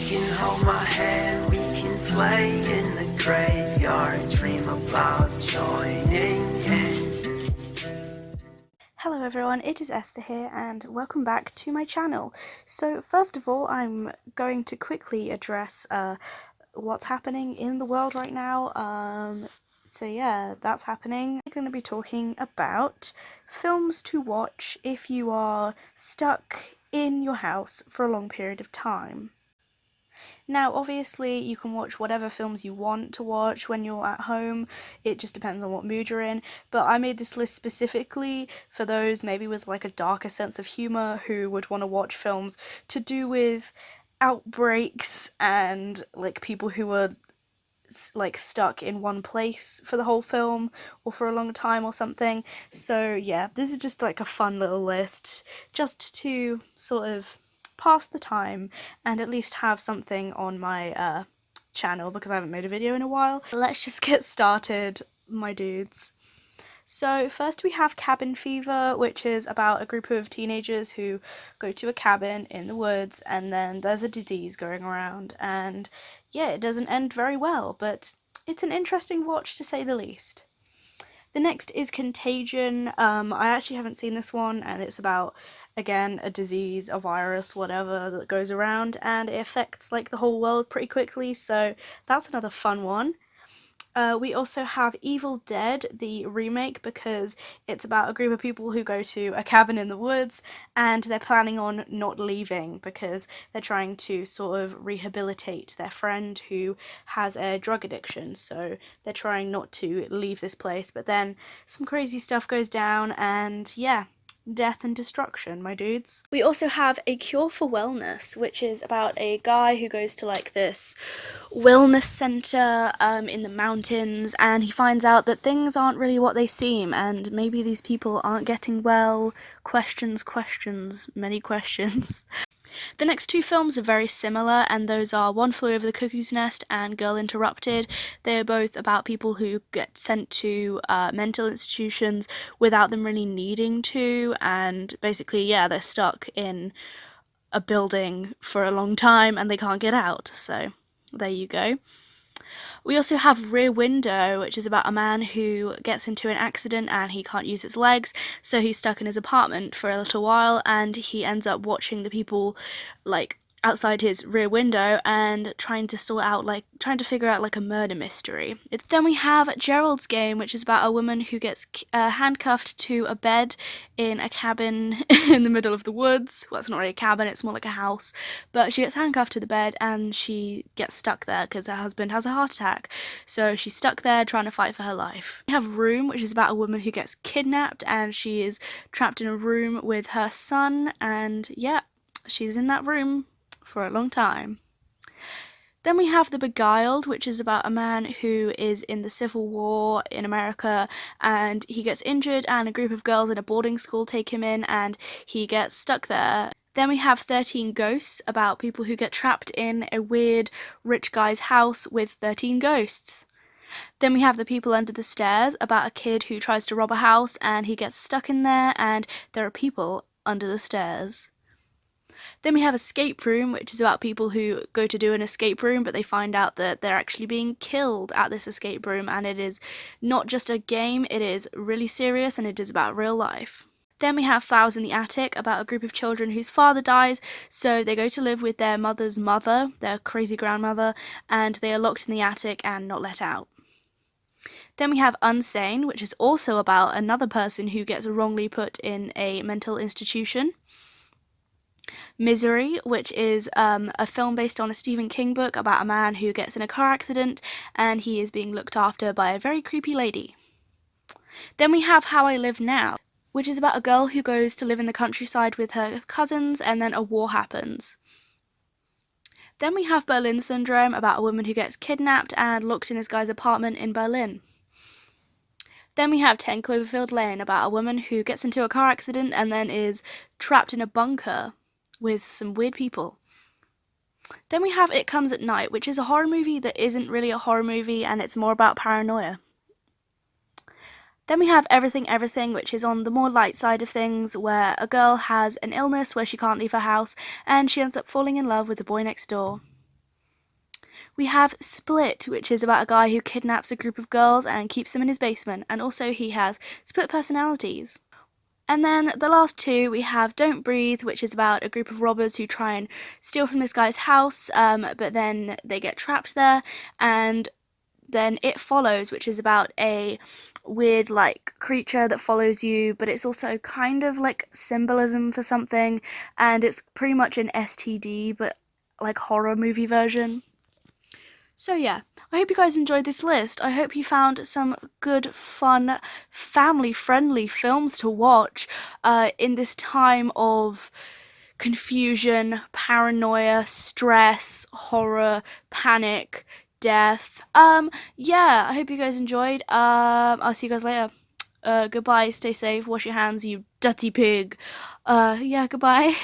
can hold my hand, we can play in the graveyard, dream about joining in. Hello everyone, it is Esther here and welcome back to my channel. So first of all, I'm going to quickly address what's happening in the world right now. So yeah, that's happening. I'm going to be talking about films to watch if you are stuck in your house for a long period of time. Now, obviously, you can watch whatever films you want to watch when you're at home. It just depends on what mood you're in. But I made this list specifically for those maybe with like a darker sense of humour who would want to watch films to do with outbreaks and like people who were like stuck in one place for the whole film or for a long time or something. So yeah, this is just like a fun little list just to sort of pass the time and at least have something on my channel because I haven't made a video in a while. Let's just get started, my dudes. So first we have Cabin Fever, which is about a group of teenagers who go to a cabin in the woods and then there's a disease going around and yeah, it doesn't end very well, but it's an interesting watch to say the least. The next is Contagion. I actually haven't seen this one and it's about, again, a disease, a virus, whatever that goes around and it affects like the whole world pretty quickly, so that's another fun one. We also have Evil Dead, the remake, because it's about a group of people who go to a cabin in the woods and they're planning on not leaving because they're trying to sort of rehabilitate their friend who has a drug addiction. So they're trying not to leave this place, but then some crazy stuff goes down and yeah, death and destruction, my dudes. We also have A Cure for Wellness, which is about a guy who goes to like this wellness center in the mountains and he finds out that things aren't really what they seem and maybe these people aren't getting well. Questions, many questions. The next two films are very similar, and those are One Flew Over the Cuckoo's Nest and Girl Interrupted. They're both about people who get sent to mental institutions without them really needing to, and basically, yeah, they're stuck in a building for a long time and they can't get out, so there you go. We also have Rear Window, which is about a man who gets into an accident and he can't use his legs, so he's stuck in his apartment for a little while and he ends up watching the people like outside his rear window and trying to figure out like a murder mystery. Then we have Gerald's Game, which is about a woman who gets handcuffed to a bed in a cabin in the middle of the woods. Well, it's not really a cabin, it's more like a house, but she gets handcuffed to the bed and she gets stuck there because her husband has a heart attack, so she's stuck there trying to fight for her life. We have Room, which is about a woman who gets kidnapped and she is trapped in a room with her son, and yeah, she's in that room for a long time. Then we have The Beguiled, which is about a man who is in the Civil War in America and he gets injured and a group of girls in a boarding school take him in and he gets stuck there. Then we have 13 Ghosts, about people who get trapped in a weird rich guy's house with 13 ghosts. Then we have The People Under the Stairs, about a kid who tries to rob a house and he gets stuck in there and there are people under the stairs. Then we have Escape Room, which is about people who go to do an escape room but they find out that they're actually being killed at this escape room, and it is not just a game, it is really serious and it is about real life. Then we have Flowers in the Attic, about a group of children whose father dies, so they go to live with their mother's mother, their crazy grandmother, and they are locked in the attic and not let out. Then we have Unsane, which is also about another person who gets wrongly put in a mental institution. Misery, which is a film based on a Stephen King book about a man who gets in a car accident and he is being looked after by a very creepy lady. Then we have How I Live Now, which is about a girl who goes to live in the countryside with her cousins and then a war happens. Then we have Berlin Syndrome, about a woman who gets kidnapped and locked in this guy's apartment in Berlin. Then we have 10 Cloverfield Lane, about a woman who gets into a car accident and then is trapped in a bunker with some weird people. Then we have It Comes at Night, which is a horror movie that isn't really a horror movie and it's more about paranoia. Then we have Everything Everything, which is on the more light side of things, where a girl has an illness where she can't leave her house and she ends up falling in love with the boy next door. We have Split, which is about a guy who kidnaps a group of girls and keeps them in his basement, and also he has split personalities. And then the last two, we have Don't Breathe, which is about a group of robbers who try and steal from this guy's house, but then they get trapped there. And then It Follows, which is about a weird, like, creature that follows you, but it's also kind of like symbolism for something, and it's pretty much an STD, but like horror movie version. So yeah, I hope you guys enjoyed this list. I hope you found some good, fun, family-friendly films to watch in this time of confusion, paranoia, stress, horror, panic, death. Yeah, I hope you guys enjoyed. I'll see you guys later. Goodbye, stay safe, wash your hands, you dirty pig. Yeah, goodbye.